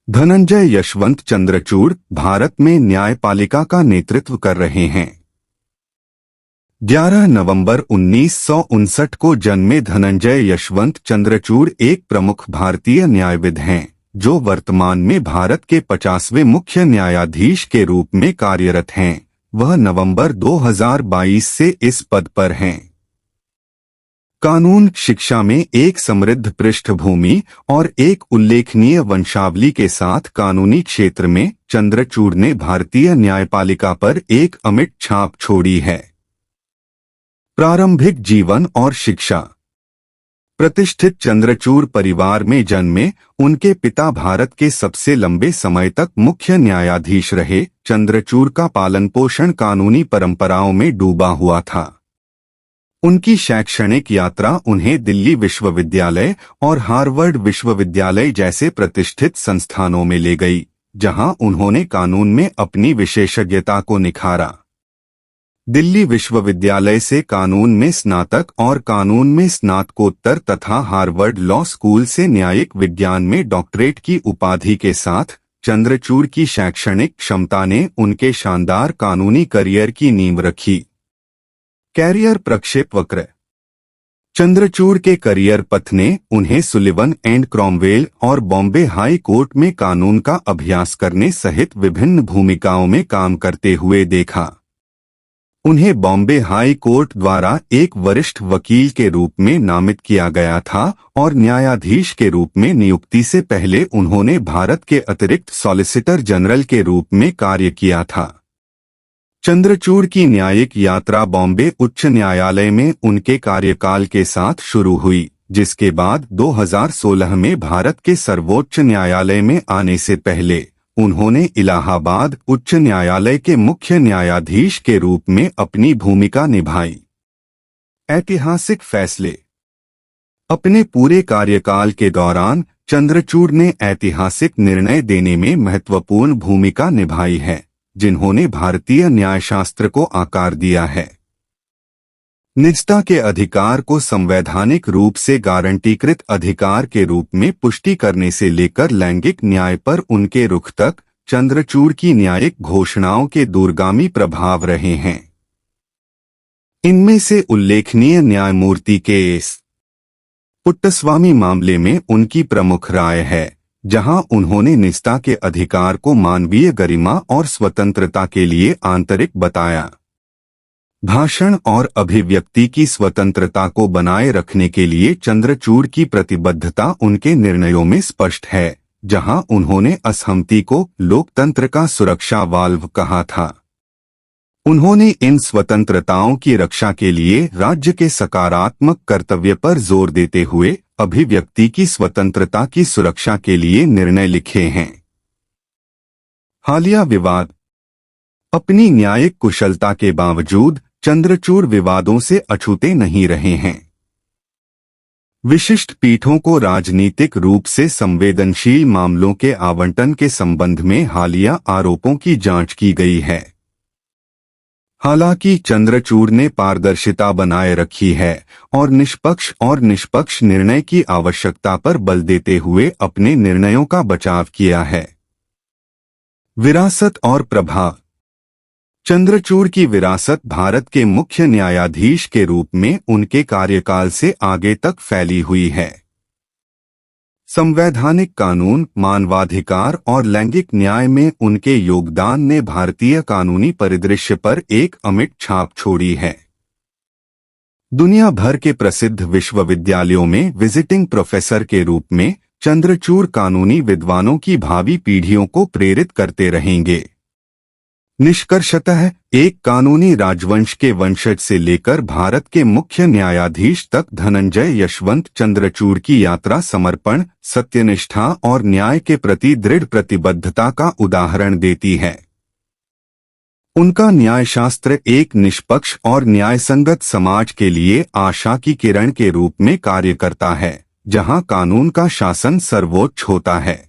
धनंजय यशवंत चंद्रचूड़ भारत में न्यायपालिका का नेतृत्व कर रहे हैं। 11 नवंबर 1959 को जन्मे धनंजय यशवंत चंद्रचूड़ एक प्रमुख भारतीय न्यायविद हैं, जो वर्तमान में भारत के 50वें मुख्य न्यायाधीश के रूप में कार्यरत हैं। वह नवंबर 2022 से इस पद पर हैं। कानून शिक्षा में एक समृद्ध पृष्ठभूमि और एक उल्लेखनीय वंशावली के साथ कानूनी क्षेत्र में चंद्रचूड़ ने भारतीय न्यायपालिका पर एक अमिट छाप छोड़ी है। प्रारंभिक जीवन और शिक्षा। प्रतिष्ठित चंद्रचूड़ परिवार में जन्मे उनके पिता भारत के सबसे लंबे समय तक मुख्य न्यायाधीश रहे। चंद्रचूड़ का पालन पोषण कानूनी परंपराओं में डूबा हुआ था। उनकी शैक्षणिक यात्रा उन्हें दिल्ली विश्वविद्यालय और हार्वर्ड विश्वविद्यालय जैसे प्रतिष्ठित संस्थानों में ले गई, जहां उन्होंने कानून में अपनी विशेषज्ञता को निखारा। दिल्ली विश्वविद्यालय से कानून में स्नातक और कानून में स्नातकोत्तर तथा हार्वर्ड लॉ स्कूल से न्यायिक विज्ञान में डॉक्टरेट की उपाधि के साथ चंद्रचूड़ की शैक्षणिक क्षमता ने उनके शानदार कानूनी करियर की नींव रखी। कैरियर प्रक्षेपवक्र। चंद्रचूड़ के करियर पथ ने उन्हें सुलिवन एंड क्रॉमवेल और बॉम्बे हाई कोर्ट में कानून का अभ्यास करने सहित विभिन्न भूमिकाओं में काम करते हुए देखा। उन्हें बॉम्बे हाई कोर्ट द्वारा एक वरिष्ठ वकील के रूप में नामित किया गया था और न्यायाधीश के रूप में नियुक्ति से पहले उन्होंने भारत के अतिरिक्त सॉलिसिटर जनरल के रूप में कार्य किया था। चंद्रचूड़ की न्यायिक यात्रा बॉम्बे उच्च न्यायालय में उनके कार्यकाल के साथ शुरू हुई, जिसके बाद 2016 में भारत के सर्वोच्च न्यायालय में आने से पहले उन्होंने इलाहाबाद उच्च न्यायालय के मुख्य न्यायाधीश के रूप में अपनी भूमिका निभाई। ऐतिहासिक फैसले। अपने पूरे कार्यकाल के दौरान चंद्रचूड़ ने ऐतिहासिक निर्णय देने में महत्वपूर्ण भूमिका निभाई है, जिन्होंने भारतीय न्यायशास्त्र को आकार दिया है। निजता के अधिकार को संवैधानिक रूप से गारंटीकृत अधिकार के रूप में पुष्टि करने से लेकर लैंगिक न्याय पर उनके रुख तक चंद्रचूड़ की न्यायिक घोषणाओं के दूरगामी प्रभाव रहे हैं। इनमें से उल्लेखनीय न्यायमूर्ति के एस पुट्टस्वामी मामले में उनकी प्रमुख राय है, जहां उन्होंने निजता के अधिकार को मानवीय गरिमा और स्वतंत्रता के लिए आंतरिक बताया। भाषण और अभिव्यक्ति की स्वतंत्रता को बनाए रखने के लिए चंद्रचूड़ की प्रतिबद्धता उनके निर्णयों में स्पष्ट है, जहां उन्होंने असहमति को लोकतंत्र का सुरक्षा वाल्व कहा था। उन्होंने इन स्वतंत्रताओं की रक्षा के लिए राज्य के सकारात्मक कर्तव्य पर जोर देते हुए अभिव्यक्ति की स्वतंत्रता की सुरक्षा के लिए निर्णय लिखे हैं। हालिया विवाद। अपनी न्यायिक कुशलता के बावजूद चंद्रचूड़ विवादों से अछूते नहीं रहे हैं। विशिष्ट पीठों को राजनीतिक रूप से संवेदनशील मामलों के आवंटन के संबंध में हालिया आरोपों की जांच की गई है। हालांकि चंद्रचूड़ ने पारदर्शिता बनाए रखी है और निष्पक्ष निर्णय की आवश्यकता पर बल देते हुए अपने निर्णयों का बचाव किया है। विरासत और प्रभाव। चंद्रचूड़ की विरासत भारत के मुख्य न्यायाधीश के रूप में उनके कार्यकाल से आगे तक फैली हुई है। संवैधानिक कानून, मानवाधिकार और लैंगिक न्याय में उनके योगदान ने भारतीय कानूनी परिदृश्य पर एक अमिट छाप छोड़ी है। दुनिया भर के प्रसिद्ध विश्वविद्यालयों में विजिटिंग प्रोफेसर के रूप में चंद्रचूड़ कानूनी विद्वानों की भावी पीढ़ियों को प्रेरित करते रहेंगे। निष्कर्षतः एक कानूनी राजवंश के वंशज से लेकर भारत के मुख्य न्यायाधीश तक धनंजय यशवंत चंद्रचूड़ की यात्रा समर्पण, सत्यनिष्ठा और न्याय के प्रति दृढ़ प्रतिबद्धता का उदाहरण देती है। उनका न्यायशास्त्र एक निष्पक्ष और न्यायसंगत समाज के लिए आशा की किरण के रूप में कार्य करता है, जहां कानून का शासन सर्वोच्च होता है।